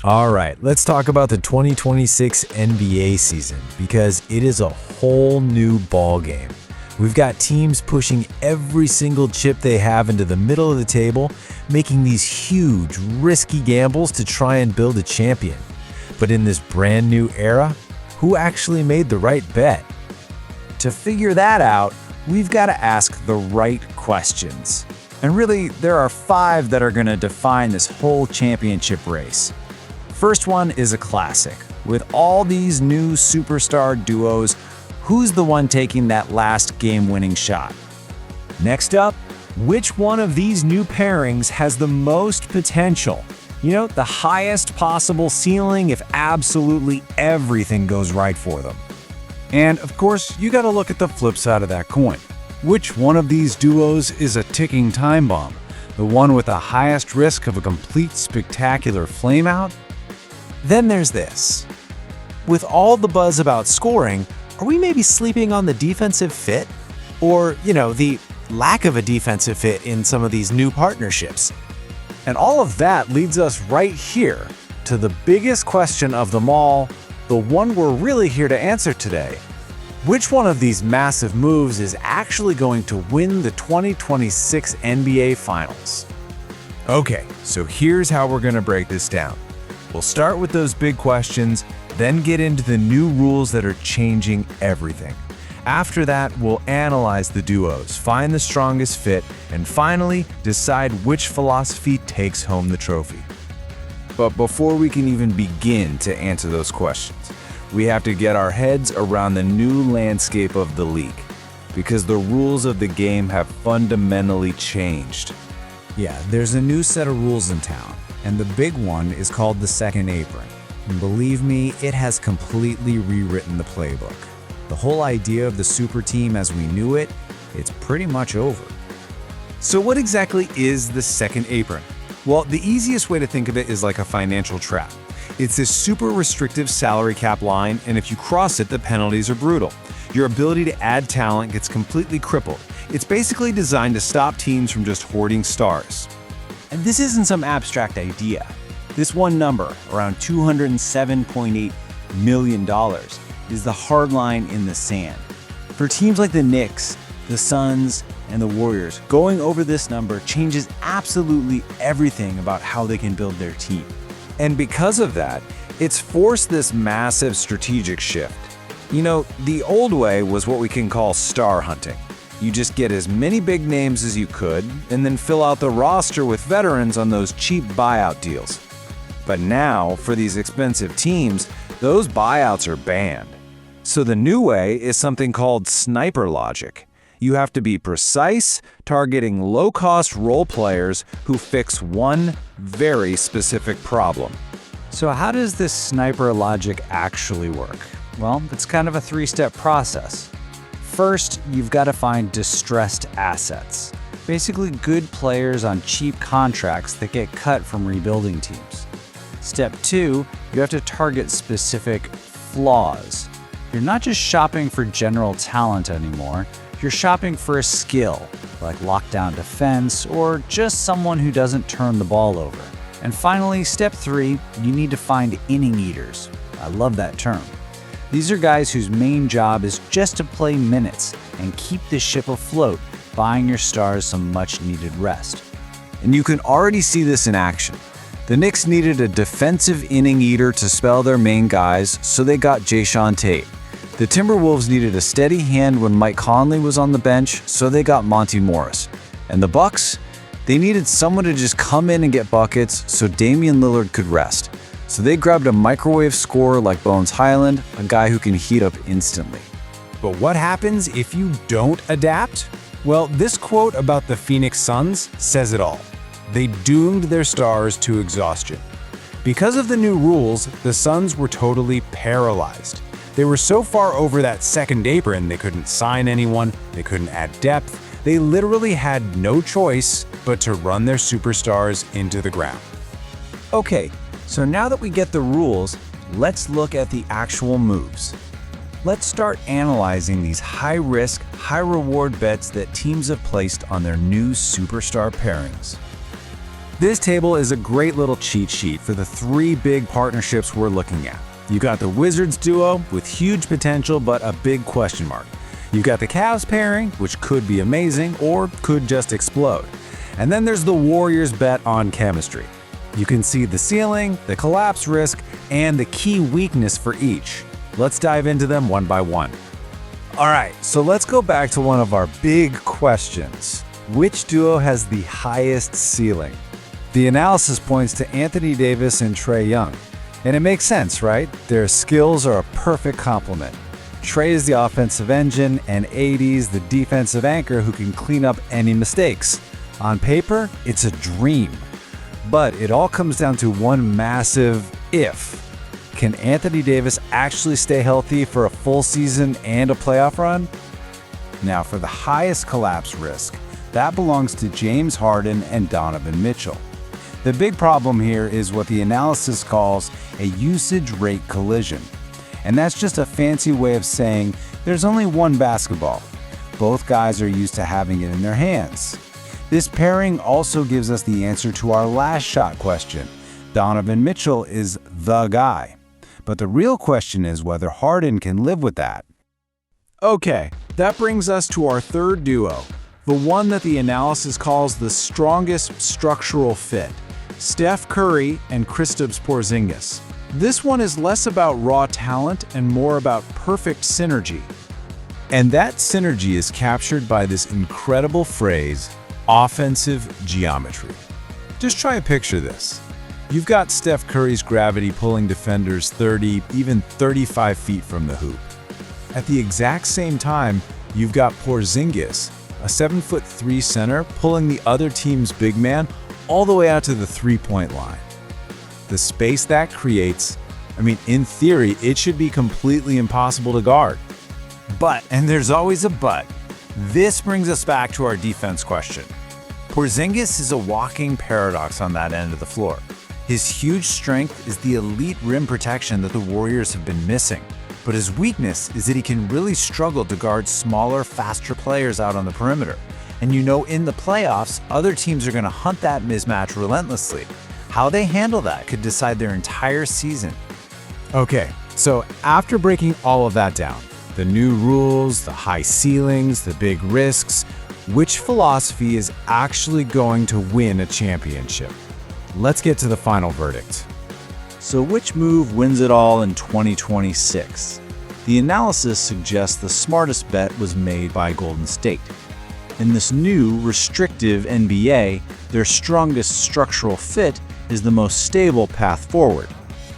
All right, let's talk about the 2026 NBA season because it is a whole new ball game. We've got teams pushing every single chip they have into the middle of the table, making these huge, risky gambles to try and build a champion. But in this brand new era, who actually made the right bet? To figure that out, we've got to ask the right questions. And really, there are 5 that are going to define this whole championship race. First one is a classic. With all these new superstar duos, who's the one taking that last game-winning shot? Next up, which one of these new pairings has the most potential? You know, the highest possible ceiling if absolutely everything goes right for them. And of course, you gotta look at the flip side of that coin. Which one of these duos is a ticking time bomb? The one with the highest risk of a complete spectacular flameout? Then there's this. With all the buzz about scoring, are we maybe sleeping on the defensive fit? Or, the lack of a defensive fit in some of these new partnerships? And all of that leads us right here to the biggest question of them all, the one we're really here to answer today. Which one of these massive moves is actually going to win the 2026 NBA Finals? Okay, so here's how we're going to break this down. We'll start with those big questions, then get into the new rules that are changing everything. After that, we'll analyze the duos, find the strongest fit, and finally decide which philosophy takes home the trophy. But before we can even begin to answer those questions, we have to get our heads around the new landscape of the league, because the rules of the game have fundamentally changed. Yeah, there's a new set of rules in town, and the big one is called the second apron. And believe me, it has completely rewritten the playbook. The whole idea of the super team as we knew it, it's pretty much over. So what exactly is the second apron? Well, the easiest way to think of it is like a financial trap. It's this super restrictive salary cap line, and if you cross it, the penalties are brutal. Your ability to add talent gets completely crippled. It's basically designed to stop teams from just hoarding stars. And this isn't some abstract idea. This one number, around $207.8 million, is the hard line in the sand. For teams like the Knicks, the Suns, and the Warriors, going over this number changes absolutely everything about how they can build their team. And because of that, it's forced this massive strategic shift. The old way was what we can call star hunting. You just get as many big names as you could, and then fill out the roster with veterans on those cheap buyout deals. But now, for these expensive teams, those buyouts are banned. So the new way is something called sniper logic. You have to be precise, targeting low-cost role players who fix one very specific problem. So how does this sniper logic actually work? Well, it's kind of a 3-step process. First, you've got to find distressed assets. Basically good players on cheap contracts that get cut from rebuilding teams. Step 2, you have to target specific flaws. You're not just shopping for general talent anymore, you're shopping for a skill, like lockdown defense or just someone who doesn't turn the ball over. And finally, step 3, you need to find inning eaters. I love that term. These are guys whose main job is just to play minutes and keep the ship afloat, buying your stars some much-needed rest. And you can already see this in action. The Knicks needed a defensive inning eater to spell their main guys, so they got Jae'Sean Tate. The Timberwolves needed a steady hand when Mike Conley was on the bench, so they got Monty Morris. And the Bucks? They needed someone to just come in and get buckets so Damian Lillard could rest. So they grabbed a microwave scorer like Bones Highland, a guy who can heat up instantly. But what happens if you don't adapt? Well, this quote about the Phoenix Suns says it all. They doomed their stars to exhaustion. Because of the new rules, the Suns were totally paralyzed. They were so far over that second apron, they couldn't sign anyone, they couldn't add depth. They literally had no choice but to run their superstars into the ground. Okay, so now that we get the rules, let's look at the actual moves. Let's start analyzing these high-risk, high-reward bets that teams have placed on their new superstar pairings. This table is a great little cheat sheet for the 3 big partnerships we're looking at. You got the Wizards duo with huge potential but a big question mark. You got the Cavs pairing, which could be amazing or could just explode. And then there's the Warriors bet on chemistry. You can see the ceiling, the collapse risk, and the key weakness for each. Let's dive into them one by one. All right, so let's go back to one of our big questions. Which duo has the highest ceiling? The analysis points to Anthony Davis and Trae Young. And it makes sense, right? Their skills are a perfect complement. Trae is the offensive engine, and AD's the defensive anchor who can clean up any mistakes. On paper, it's a dream. But it all comes down to one massive if. Can Anthony Davis actually stay healthy for a full season and a playoff run? Now, for the highest collapse risk, that belongs to James Harden and Donovan Mitchell. The big problem here is what the analysis calls a usage rate collision. And that's just a fancy way of saying there's only one basketball. Both guys are used to having it in their hands. This pairing also gives us the answer to our last shot question. Donovan Mitchell is the guy. But the real question is whether Harden can live with that. Okay, that brings us to our third duo, the one that the analysis calls the strongest structural fit, Steph Curry and Kristaps Porziņģis. This one is less about raw talent and more about perfect synergy. And that synergy is captured by this incredible phrase, offensive geometry. Just try to picture this. You've got Steph Curry's gravity pulling defenders 30, even 35 feet from the hoop. At the exact same time, you've got Porziņģis, a 7'3" center, pulling the other team's big man all the way out to the three-point line. The space that creates, in theory, it should be completely impossible to guard. But, and there's always a but, this brings us back to our defense question. Porziņģis is a walking paradox on that end of the floor. His huge strength is the elite rim protection that the Warriors have been missing. But his weakness is that he can really struggle to guard smaller, faster players out on the perimeter. And in the playoffs, other teams are going to hunt that mismatch relentlessly. How they handle that could decide their entire season. Okay, so after breaking all of that down, the new rules, the high ceilings, the big risks, which philosophy is actually going to win a championship? Let's get to the final verdict. So which move wins it all in 2026? The analysis suggests the smartest bet was made by Golden State. In this new, restrictive NBA, their strongest structural fit is the most stable path forward.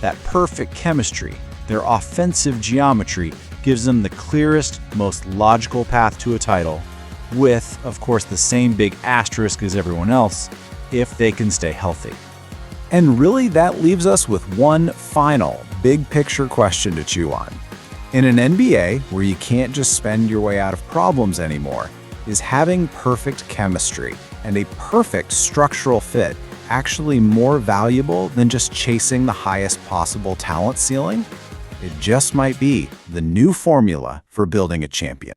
That perfect chemistry, their offensive geometry, gives them the clearest, most logical path to a title, with, of course, the same big asterisk as everyone else, if they can stay healthy. And really, that leaves us with one final, big picture question to chew on. In an NBA where you can't just spend your way out of problems anymore, is having perfect chemistry and a perfect structural fit actually more valuable than just chasing the highest possible talent ceiling? It just might be the new formula for building a champion.